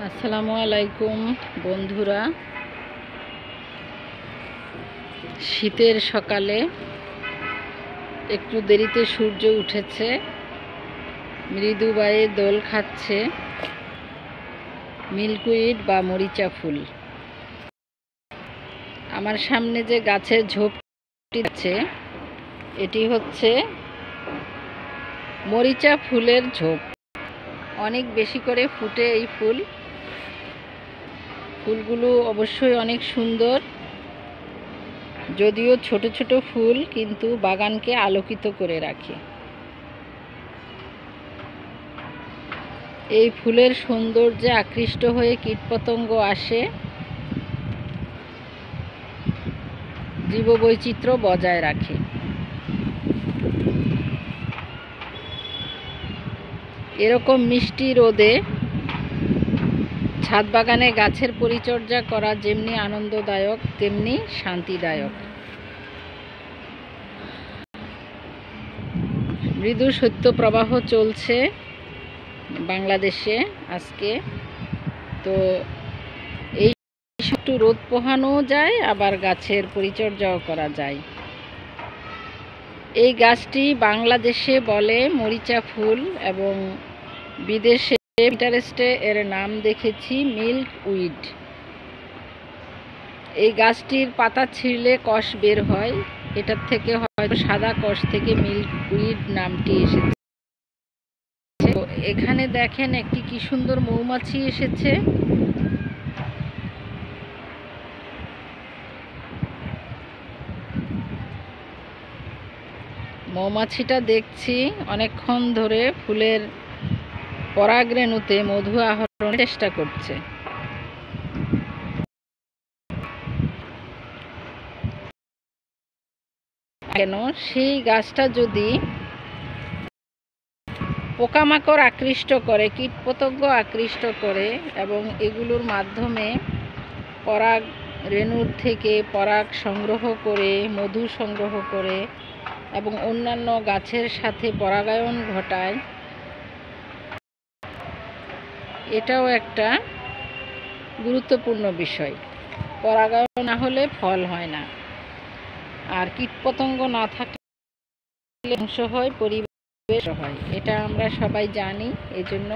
আসসালামু আলাইকুম বন্ধুরা। শীতের সকালে একটু দেরিতে সূর্য উঠেছে, মৃদু বায়ে দোল খাচ্ছে মিল্কউইড বা মরিচা ফুল। আমার সামনে যে গাছের ঝোপটি আছে এটি হচ্ছে মরিচা ফুলের ঝোপ। অনেক বেশি করে ফুটে এই ফুলগুলো অবশ্যই অনেক সুন্দর, যদিও ছোট ছোট ফুল কিন্তু বাগানকে আলোকিত করে রাখে। এই ফুলের সৌন্দর্যে আকৃষ্ট হয়ে কীটপতঙ্গ আসে, জীববৈচিত্র্য বজায় রাখে। এরকম মিষ্টি রোদে ছাদ বাগানে গাছের পরিচর্যা করা যেমনি আনন্দদায়ক তেমনি শান্তিদায়ক। মৃদু শৈত্যপ্রবাহ চলছে বাংলাদেশে আজকে, তো এই একটু রোদ পোহানোও যায়, আবার গাছের পরিচর্যাও করা যায়। এই গাছটি বাংলাদেশে বলে মরিচা ফুল এবং বিদেশে পিন্টারেস্টে এর নাম দেখেছি মিল্কউইড। এই গাছটির পাতা ছিঁড়লে কষ বের হয়, এটার থেকে হয়তো সাদা কষ থেকে মিল্কউইড নামটি এসেছে। তো এখানে দেখেন একটি কি সুন্দর মৌমাছি এসেছে। মৌমাছিটা দেখছি অনেকক্ষণ ধরে ফুলের পরাগরেণুতে মধু আহরণের চেষ্টা করছে। কেন সেই গাছটা যদি পোকামাকড় আকৃষ্ট করে, কীটপতঙ্গ আকৃষ্ট করে এবং এগুলোর মাধ্যমে পরাগ রেণুর থেকে পরাগ সংগ্রহ করে, মধু সংগ্রহ করে এবং অন্যান্য গাছের সাথে পরাগায়ন ঘটায়, এটাও একটা গুরুত্বপূর্ণ বিষয়। পরাগায়ন না হলে ফল হয় না, আর কীটপতঙ্গ না থাকলে ধ্বংস হয়, পরিবেশ হয়। এটা আমরা সবাই জানি। এজন্য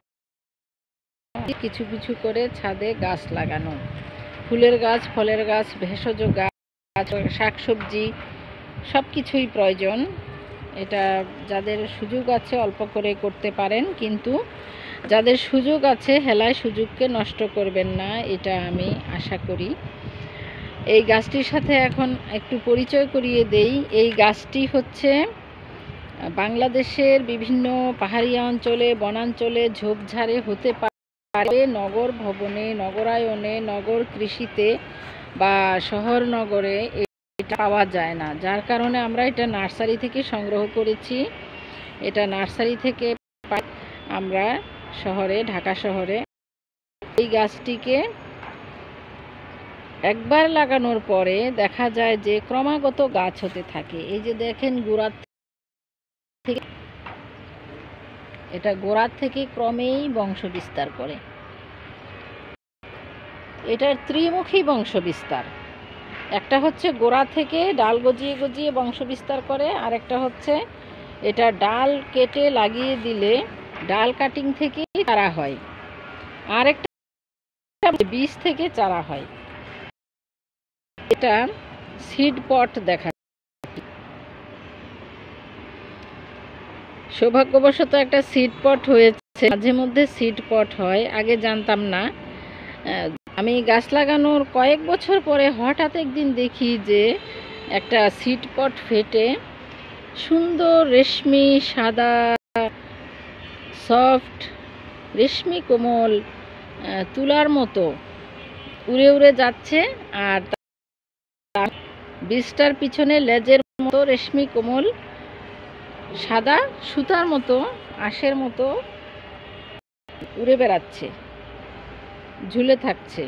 কিছু কিছু করে ছাদে গাছ লাগানো, ফুলের গাছ, ফলের গাছ, ভেষজ গাছ, শাকসবজি সব কিছুই প্রয়োজন। এটা যাদের সুযোগ আছে অল্প করে করতে পারেন, কিন্তু যাদের সুযোগ আছে হেলায় সুযোগকে নষ্ট করবেন না, এটা আমি আশা করি। এই গাছটির সাথে এখন একটু পরিচয় করিয়ে দেই। এই গাছটি হচ্ছে বাংলাদেশের বিভিন্ন পাহাড়ি অঞ্চলে, বনাঞ্চলে, ঝোপঝাড়ে হতে পারে, নগর ভবনে, নগরায়নে, নগর কৃষিতে বা শহর নগরে এটা পাওয়া যায় না, যার কারণে আমরা এটা নার্সারি থেকে সংগ্রহ করেছি। এটা নার্সারি থেকে আমরা শহরে, ঢাকা শহরে এই গাছটিকে একবার লাগানোর পরে দেখা যায় যে ক্রমাগত গাছ হতে থাকে। এই যে দেখেন গোড়া থেকে, এটা গোড়া থেকে ক্রমেই বংশ বিস্তার করে। এটার ত্রিমুখী বংশ বিস্তার। একটা হচ্ছে গোড়া থেকে ডাল গজিয়ে গজিয়ে বংশ বিস্তার করে, আর একটা হচ্ছে এটা ডাল কেটে লাগিয়ে দিলে ডাল কাটিং থেকে চারা হয়, আর একটা বীজ থেকে চারা হয়। এটা সিড পট দেখা। সৌভাগ্যবশত একটা সিড পট হয়েছে, মাঝে মধ্যে সিড পট হয়, আগে জানতাম না। আমি গাছ লাগানোর কয়েক বছর পরে হঠাৎ একদিন দেখি যে একটা সিড পট ফেটে সুন্দর রেশমি সাদা সফট রেশমি কোমল তুলার মতো উড়ে উড়ে যাচ্ছে, আর বীজটার পিছনে লেজের মতো রেশমি কোমল সাদা সুতার মতো আঁশের মতো উড়ে বেড়াচ্ছে, ঝুলে থাকছে।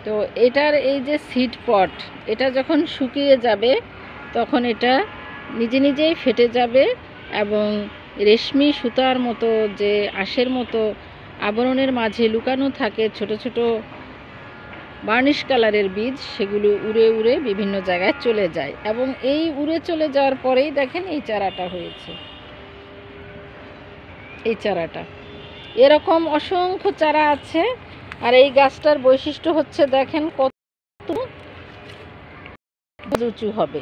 তো এটার এই যে সিড পট, এটা যখন শুকিয়ে যাবে তখন এটা নিজে নিজেই ফেটে যাবে এবং রেশমি সুতার মতো যে আঁশের মতো আবরণের মাঝে লুকানো থাকে ছোট ছোট বার্নিশ কালারের বীজ, সেগুলো উড়ে উড়ে বিভিন্ন জায়গায় চলে যায় এবং এই উড়ে চলে যাওয়ার পরেই দেখেন এই চারাটা হয়েছে। এই চারাটা এরকম অসংখ্য চারা আছে। আর এই গাছটার বৈশিষ্ট্য হচ্ছে দেখেন কত উঁচু হবে,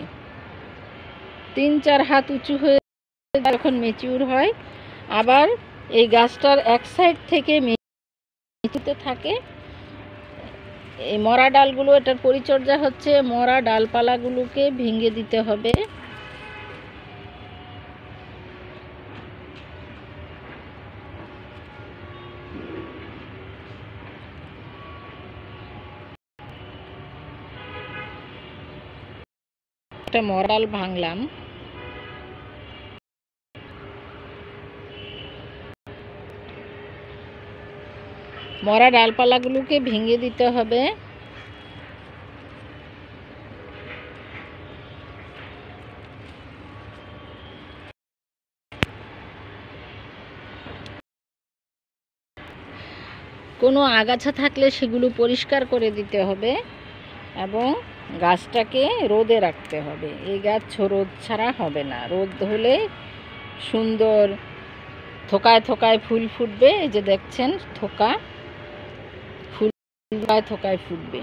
3-4 হাত উঁচু হয়ে যখন ম্যাচিউর হয়। আবার এই গাছটার এক সাইড থেকে মেচুতে থাকে। এই মরা ডালগুলো, এটার পরিচর্যা হচ্ছে মরা ডালপালাগুলোকে ভেঙে দিতে হবে। একটা মরা ডাল ভাঙলাম, মরা ডালপালাগুলোকে ভেঙে দিতে হবে। কোনো আগাছা থাকলে সেগুলো পরিষ্কার করে দিতে হবে এবং গাছটাকে রোদে রাখতে হবে। এই গাছ রোদ ছাড়া হবে না, রোদ হলে সুন্দর থোকায় থোকায় ফুল ফুটবে। এই যে দেখছেন থোকা ফুল থোকায় থোকায় ফুটবে।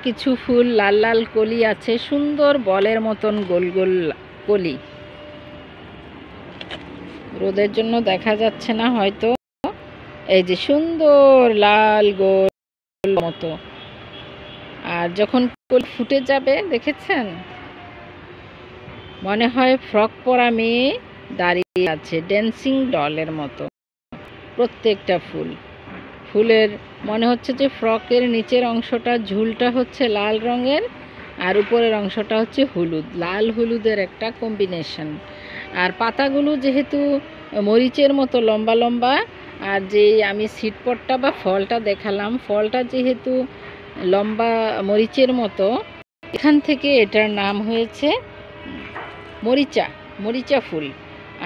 কিছু ফুল লাল লাল কলি আছে, সুন্দর বলের মতন গোল গোল কলি। রোদের জন্য দেখা যাচ্ছে না হয়তো। এই যে সুন্দর লাল গোল মতো। আর যখন ফুল ফুটে যাবে দেখেছেন, মনে হয় ফ্রক পরা মেয়ে দাঁড়িয়ে আছে, ড্যান্সিং ডলের মতো। প্রত্যেকটা ফুলের মনে হচ্ছে যে ফ্রকের নিচের অংশটা, ঝুলটা হচ্ছে লাল রঙের আর উপরের অংশটা হচ্ছে হলুদ, লাল হলুদের একটা কম্বিনেশন। আর পাতাগুলো যেহেতু মরিচের মতো লম্বা লম্বা, আর যে আমি সিডপটটা বা ফলটা দেখালাম, ফলটা যেহেতু লম্বা মরিচের মতো, এখান থেকে এটার নাম হয়েছে মরিচা ফুল।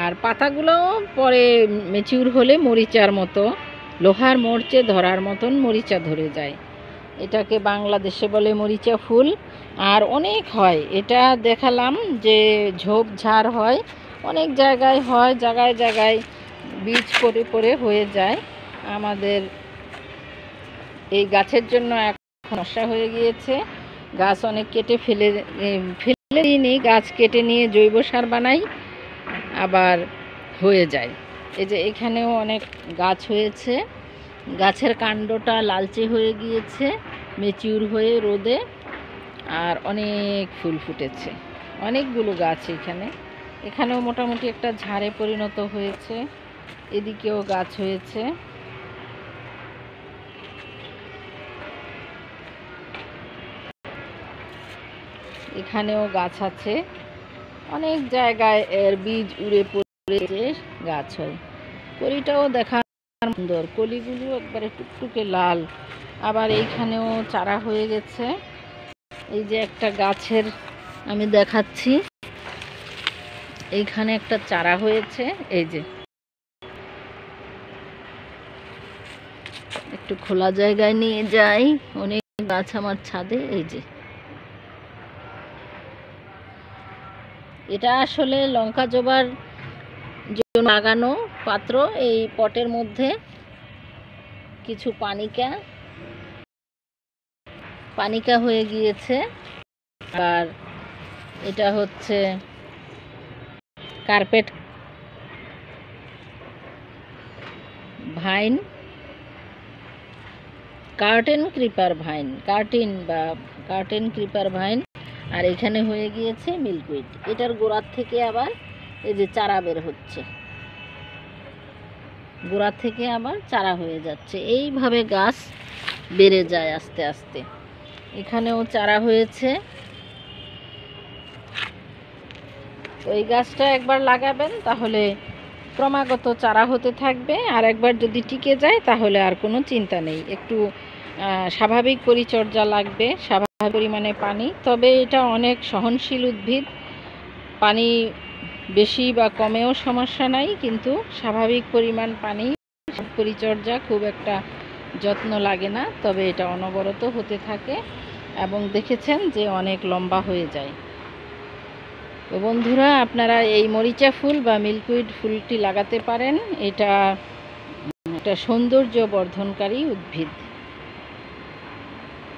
আর পাতাগুলো পরে ম্যাচিউর হলে মরিচার মতো, লোহার মরচে ধরার মতন মরিচা ধরে যায়। এটাকে বাংলাদেশে বলে মরিচা ফুল। আর অনেক হয়, এটা দেখালাম যে ঝোপঝাড় হয়, অনেক জায়গায় হয়, জায়গায় জায়গায় বীজ পড়ে পড়ে হয়ে যায়। আমাদের এই গাছের জন্য এখন সমস্যা হয়ে গিয়েছে, গাছ অনেক কেটে ফেলে দিই, গাছ কেটে নিয়ে জৈব সার বানাই, আবার হয়ে যায়। এই যে এখানেও অনেক গাছ হয়েছে, গাছের কাণ্ডটা লালচে হয়ে গিয়েছে ম্যাচিউর হয়ে রোদে, আর অনেক ফুল ফুটেছে, অনেকগুলো গাছ এখানেও মোটামুটি একটা ঝাড়ে পরিণত হয়েছে। এদিকেও গাছ হয়েছে। এখানেও গাছ আছে, অনেক জায়গায় এর বীজ উড়ে পড়ে গাছ হয়। কলিটাও দেখা সুন্দর, কলিগুলো একবারে টুকটুকে লাল। আবার এইখানেও চারা হয়ে গেছে। এই যে একটা গাছের আমি দেখাচ্ছি, এইখানে একটা চারা হয়েছে। এই যে একটু খোলা জায়গায় নিয়ে যাই, অনেক গাছ আমার ছাদে। এই যে এটা আসলে লঙ্কা জবার জন্য লাগানো পাত্র। এই পটের মধ্যে কিছু পানিকা হয়ে গিয়েছে। আর এটা হচ্ছে carpet vine, curtain creeper vine. আর এখানে হয়ে গিয়েছে মিল্কউইড। এটার গোড়ার থেকে আবার এই যে চারা বের হচ্ছে, গোড়া থেকে আবার চারা হয়ে যাচ্ছে। এইভাবে গাছ বেড়ে যায় আস্তে আস্তে। এখানেও চারা হয়েছে। তো এই গাছটা একবার লাগাবেন, তাহলে ক্রমাগত চারা হতে থাকবে। আর একবার যদি টিকে যায় তাহলে আর কোনো চিন্তা নেই। একটু স্বাভাবিক পরিচর্যা লাগবে, স্বাভাবিক পরিমাণে পানি। তবে এটা অনেক সহনশীল উদ্ভিদ, পানি বেশি বা কমেও সমস্যা নাই, কিন্তু স্বাভাবিক পরিমাণ পানি, পরিচর্যা খুব একটা যত্ন লাগে না, তবে এটা অনবরত হতে থাকে এবং দেখেছেন যে অনেক লম্বা হয়ে যায়। তো বন্ধুরা, আপনারা এই মরিচা ফুল বা মিল্কউইড ফুলটি লাগাতে পারেন। এটা একটা সৌন্দর্য বর্ধনকারী উদ্ভিদ।